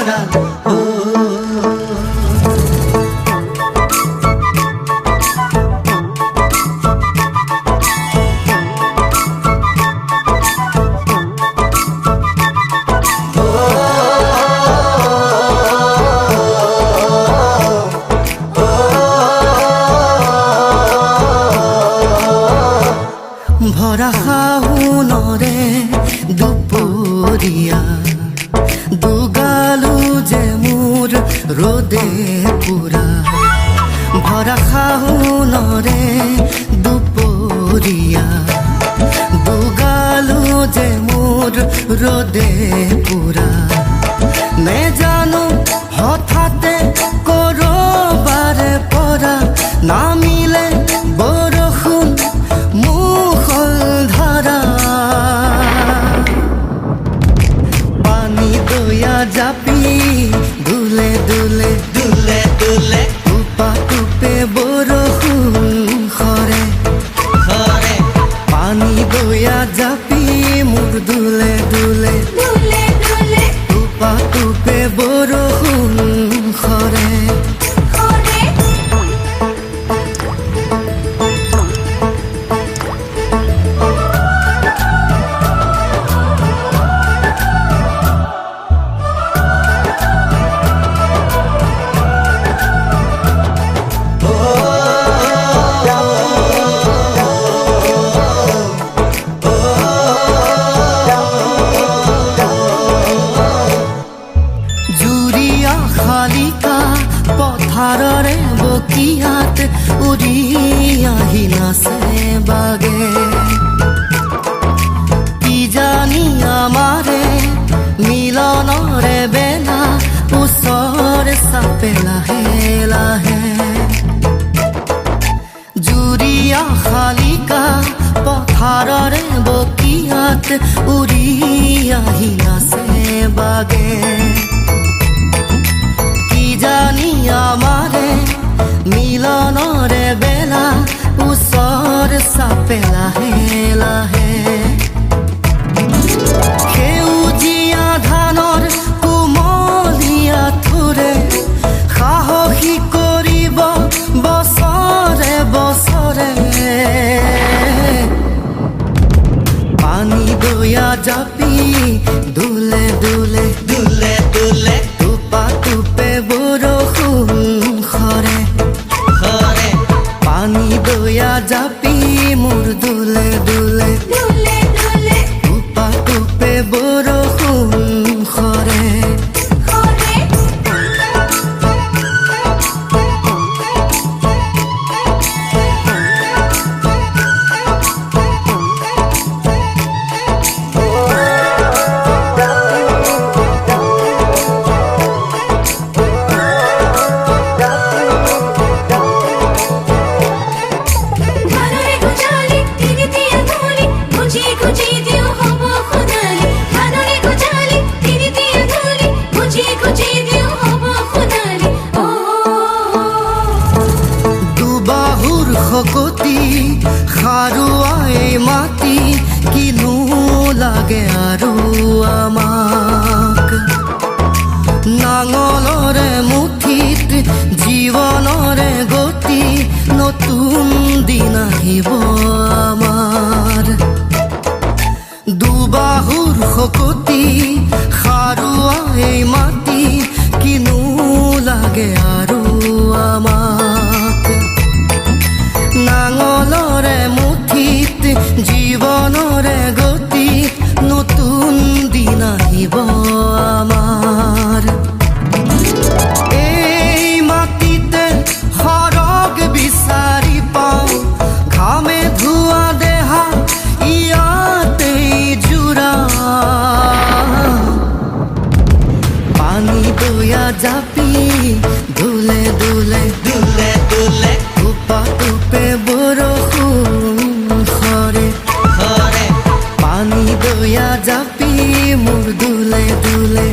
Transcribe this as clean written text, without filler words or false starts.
ভৰাল ভৰা শাওনৰে দুপৰীয়া দুগালু যে মোৰ ৰ'দে পুৰা ভৰা শাওনৰে দুপৰীয়া দুগালু যে মোৰ ৰ'দে পুৰা নেজানো হঠাতে ক'ৰবাৰে পৰা নামিলে বৰষুণ জাপি দুলে দুলে দুলে দুলে টুপা টুপে বৰষুণ খৰে খৰে পানী দয়া জাপি মোৰ দুলে দুলে দুলে দুলে টুপা টুপে বৰষুণ খৰে শালিকা পথাৰৰে বকিয়াত উৰি আহি নাচে বাগে কি জানি আমাৰে মিলনৰে বেলা ওচৰে চাপে লাহে লাহে জুৰিয়া শালিকা পথাৰৰে বকিয়াত উৰি আহি নাচে বাগে জানি আমাৰে মিলনৰে বেলা ওচৰ চাপে লাহে লাহে সেউজীয়া ধানৰ কোমলীয়া থোৰে সাহসী কৰিব বছৰে বছৰে পানী দয়া জাপি দুলে দুলে দুলে দুলে টুপা টুপে বৰষুণ খৰে খৰে পানী দয়া জাপি মোৰ দুলে দুলে দুলে দুলে টুপা টুপে বৰষুণ খৰে শকতি খাৰুৱাই মাটি কিনো লাগে আৰু আমাক নাঙলৰে মুঠিত জীৱনৰে গতি নতুন দিন আহিব আমাৰ দুবাহুৰ শকতি খাৰুৱাই মাটি কিনো লাগে আৰু আমাক নাঙলৰে মুঠিত জীৱনৰে গতি নতুন দিন আহিব আমাৰ এই মাটিতে সৰগ বিচাৰি পাওঁ ঘামে ধোৱা দেহা ইয়াতেই জোৰা পানী দয়া জাপি দুলে দুলে দুলে দুলে টুপা টুপে বৰষুণ খৰে খৰে পানী দয়া জাপি মোৰ দুলে দুলে